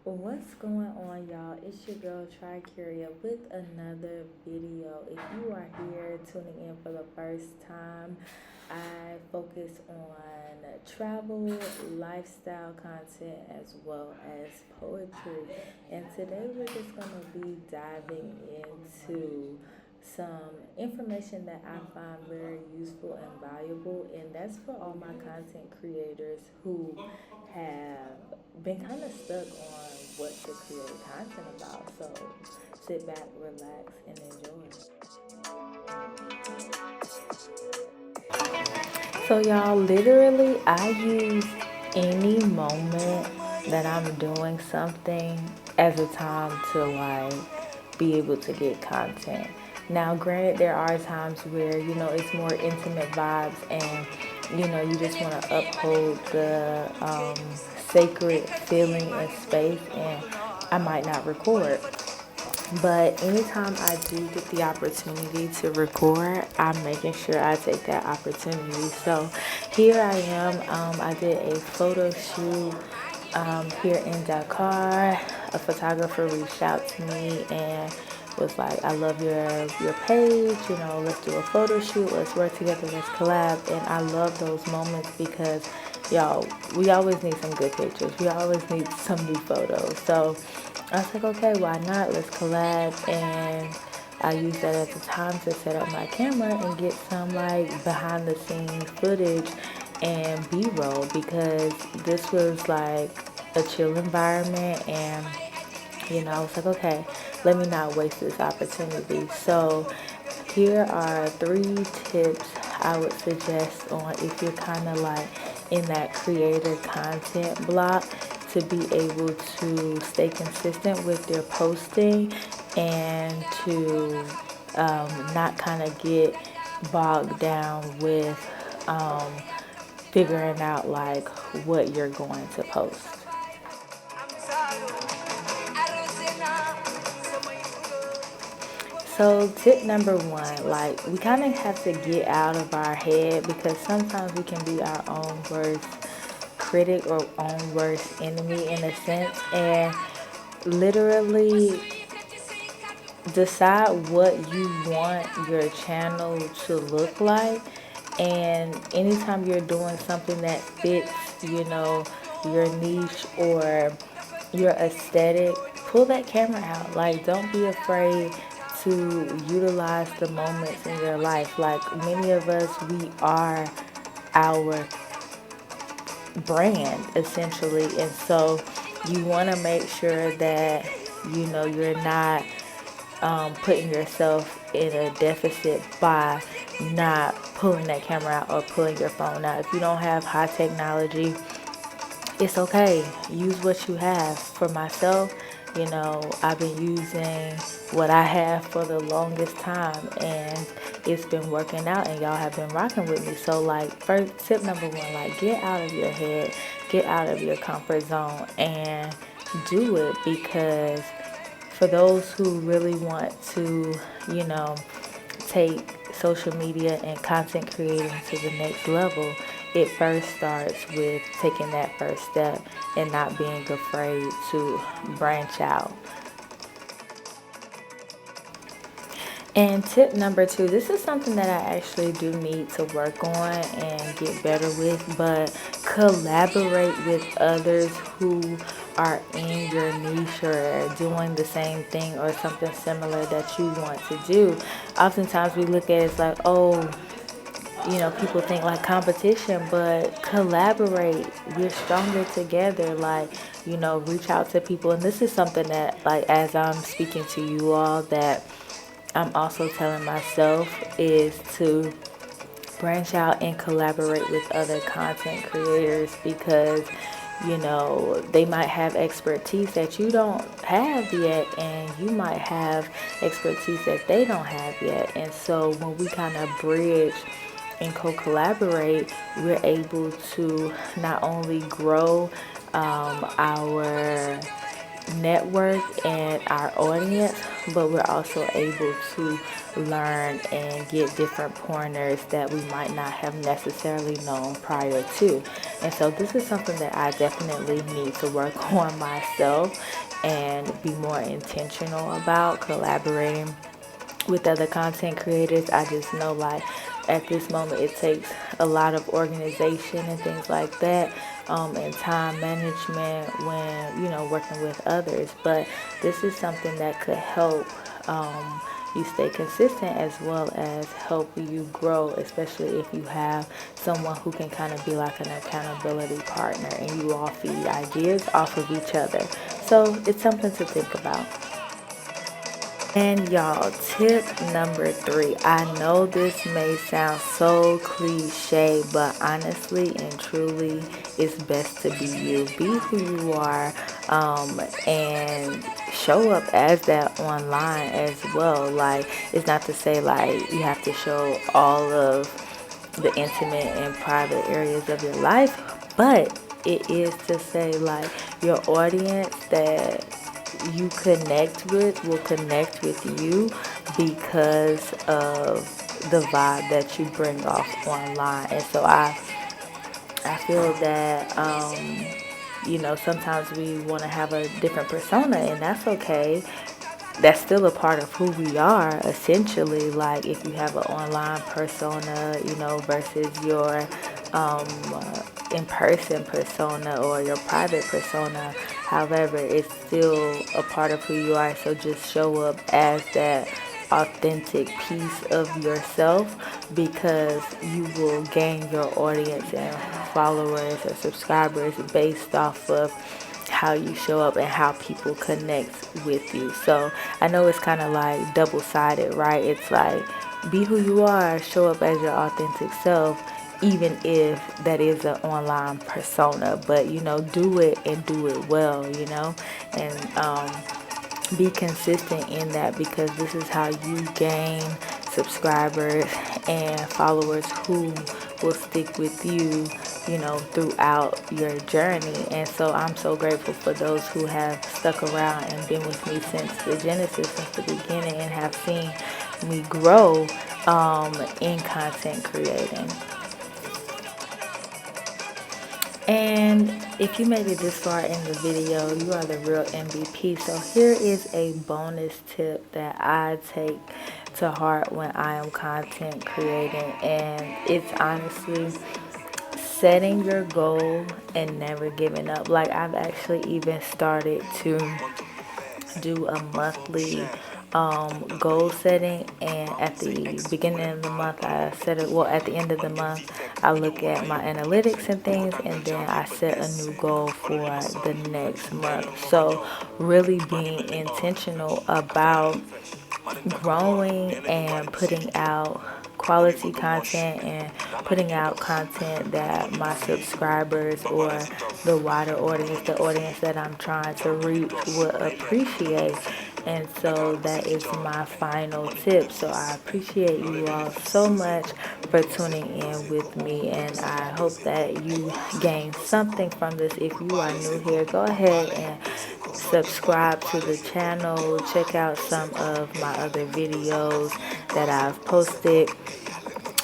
What's going on, y'all? It's your girl Tricuria with another video. If you are here tuning in for the first time, I focus on travel, lifestyle content, as well as poetry. And today we're just going to be diving into some information that I find very useful and valuable, and that's for all my content creators who have been kind of stuck on what to create content about. So sit back, relax, and enjoy. So, y'all, literally, I use any moment that I'm doing something as a time to be able to get content. Now, granted, there are times where it's more intimate vibes, and you just want to uphold the sacred feeling and space, and I might not record. But anytime I do get the opportunity to record, I'm making sure I take that opportunity. So here I am. I did a photo shoot here in Dakar. A photographer reached out to me and was like, I love your page, let's do a photo shoot, let's work together, let's collab. And I love those moments because, y'all, we always need some good pictures. We always need some new photos. So I was like, okay, why not? Let's collab. And I used that as a time to set up my camera and get some behind the scenes footage and B-roll, because this was like a chill environment. And I was like, okay, let me not waste this opportunity. So here are 3 tips I would suggest on if you're kind of in that creator content block, to be able to stay consistent with your posting and to not kind of get bogged down with figuring out what you're going to post. So tip number one, we kind of have to get out of our head, because sometimes we can be our own worst critic or own worst enemy in a sense, and literally decide what you want your channel to look like. And anytime you're doing something that fits, your niche or your aesthetic, pull that camera out. Don't be afraid to utilize the moments in your life. Many of us, we are our brand essentially, and so you want to make sure that you're not putting yourself in a deficit by not pulling that camera out or pulling your phone out. If you don't have high technology, it's okay. Use what you have. For myself, I've been using what I have for the longest time, and it's been working out, and y'all have been rocking with me. So first tip number one, get out of your head, get out of your comfort zone, and do it. Because for those who really want to, take social media and content creating to the next level, it first starts with taking that first step and not being afraid to branch out. And tip number two, this is something that I actually do need to work on and get better with, but collaborate with others who are in your niche or doing the same thing or something similar that you want to do. Oftentimes we look at it as oh, people think competition, but collaborate. We're stronger together. Reach out to people. And this is something that, as I'm speaking to you all, that I'm also telling myself, is to branch out and collaborate with other content creators, because they might have expertise that you don't have yet, and you might have expertise that they don't have yet. And so when we kind of bridge and co-collaborate, we're able to not only grow our network and our audience, but we're also able to learn and get different pointers that we might not have necessarily known prior to. And so this is something that I definitely need to work on myself and be more intentional about collaborating with other content creators. I just know like at this moment it takes a lot of organization and things like that, and time management when working with others. But this is something that could help you stay consistent as well as help you grow, especially if you have someone who can kind of be like an accountability partner and you all feed ideas off of each other. So it's something to think about. And y'all, tip number 3. I know this may sound so cliche, but honestly and truly, it's best to be you. Be who you are, and show up as that online as well. Like, it's not to say like you have to show all of the intimate and private areas of your life, but it is to say like your audience that you connect with will connect with you because of the vibe that you bring off online. And so I feel that sometimes we want to have a different persona, and that's okay. That's still a part of who we are, essentially. Like if you have an online persona, versus your in-person persona or your private persona. However, it's still a part of who you are. So just show up as that authentic piece of yourself, because you will gain your audience and followers or subscribers based off of how you show up and how people connect with you. So I know it's kind of like double-sided, right? It's like be who you are, show up as your authentic self, even if that is an online persona. But do it and do it well, and be consistent in that, because this is how you gain subscribers and followers who will stick with you, throughout your journey. And so I'm so grateful for those who have stuck around and been with me since the genesis, since the beginning, and have seen me grow in content creating. And if you made it this far in the video, you are the real MVP. So here is a bonus tip that I take to heart when I am content creating, and it's honestly setting your goal and never giving up. Like I've actually even started to do a monthly goal setting, and at the beginning of the month I set it, well, at the end of the month I look at my analytics and things, and then I set a new goal for the next month. So really being intentional about growing and putting out quality content and putting out content that my subscribers or the wider audience, the audience that I'm trying to reach, would appreciate. And so that is my final tip. So I appreciate you all so much for tuning in with me, and I hope that you gain something from this. If you are new here, go ahead and subscribe to the channel. Check out some of my other videos that I've posted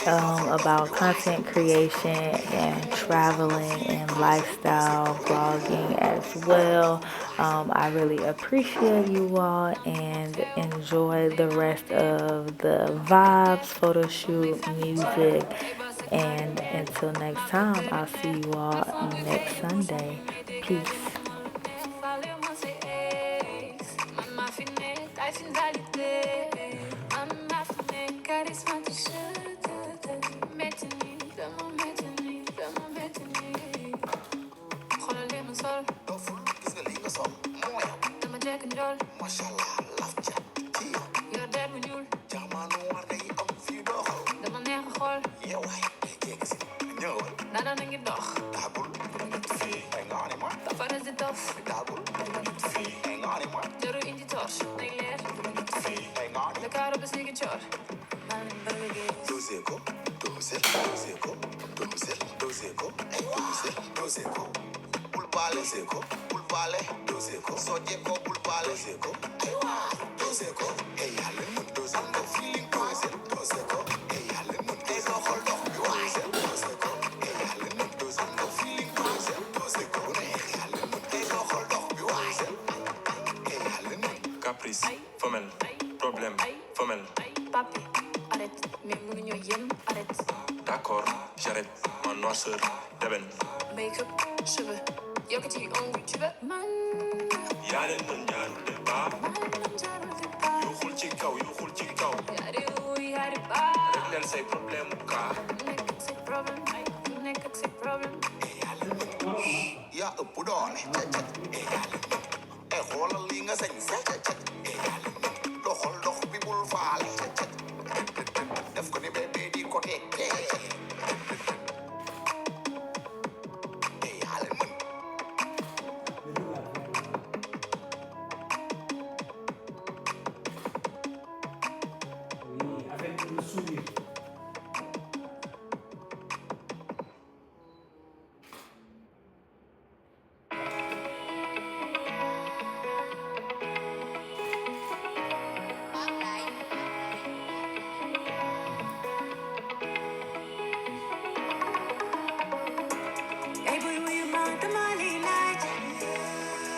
about content creation and traveling and lifestyle vlogging as well. I really appreciate you all, and enjoy the rest of the vibes, photo shoot, music, and until next time, I'll see you all next Sunday. Peace. Doze ko, bale dose ko soje ko bul bale dose ko aywa dose ko e yàlla mun dose nga feeling dose ko e yàlla mun e doxal dox bi waay dose ko e yàlla mun dose nga feeling dose ko ne yàlla mun e doxal dox bi waay e yàlla mun caprice femelle problème femelle papi arrête mais mënuñu yem arrête d'accord j'arrête ma noirceur d'ébène make-up cheveux yokkati ongle tu veux man yaa leen mën jaarul de baa yu xul ci kaw yaari ba rek leen say problème kaa nekk ak say problème nekk ak say problème yaa ëpp doole xoolal li nga sañ doxal dox bi bul faale def ko ni bébé di ko tekkee yaa leen mën Oui, avec le sourire. ay boy wuyu ma dama lay laaj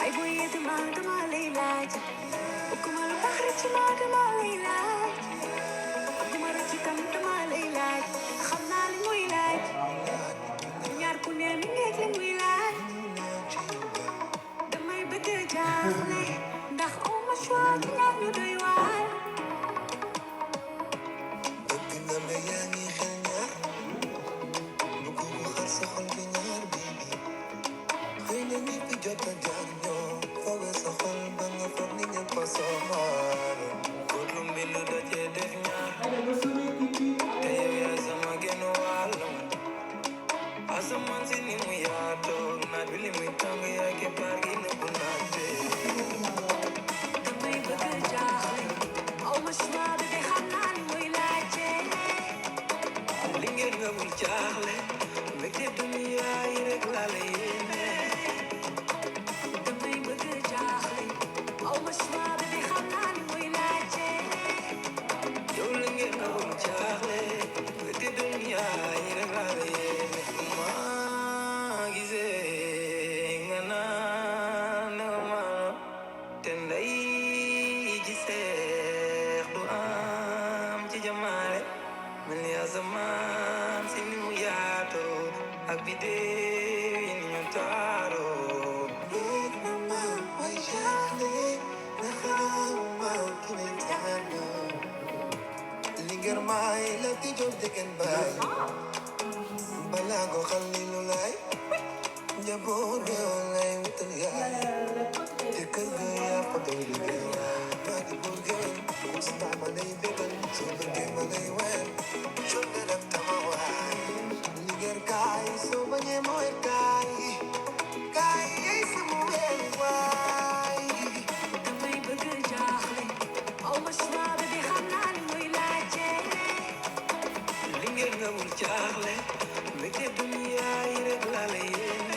ay boy yi dama lay laaj bëgguma lu baax rek ci ma dama lay laaj bëgguma rek ci tam dama lay laaj xam naa li muy laaj ñaar ku ne mi ngeeg li muy laaj damay bëgg a jaaxle ndax aw ma choix ci ñaar ñu doy waar bëgg na ma yaa ngi xel ñaar bu ko waxal sa xol bi ñaar baby xëy na ñi fi jot a jaar ñoo fowe sa xol ba nga foog ni ñëpp a soxor góor lu mbind da cee def ñaar te yow yaa sama genn wàll asamaan si ni mu yaatoo naaj bi li muy tàng yaa keppaar gi nëbbu naaj bi damay bëgg a jaaxle aw ma choix bi de xam naa li muy laajte li ngeen nga bul jaaxle mbégte duniya yi rek laa la yéene damay bëgg a jaaxle aw ma choix bi de xam naa li muy laajte yow li ngeen nga bul jaaxle mbégte duniya yi rek laa la yéene maa gisee nga naan ne ma te nday gisee du am ci jamaale mel ni asamaan si ni mu yaatoo ak biddew yi ni ñu taaroo yéeg na ma way jaaxle na xamuma ki may tànnoo li ngër maay la di jóg degen baay balaa ko xal li lu laay njaboot ga lay wutal yaay te kër ga yaa fa doy liggéey maa ngi bëggee saa ma lay bégal soo bëggee ma lay weer jóg nga dem tama waay liggéey kaay soo bañee ma weer kaay kaay yey sama weer waay damay bëgg a jaaxle aw ma choix bi de xam naa li muy laajte li ngeen nga bul jaaxle mbégte duniya yi rek laa la yéene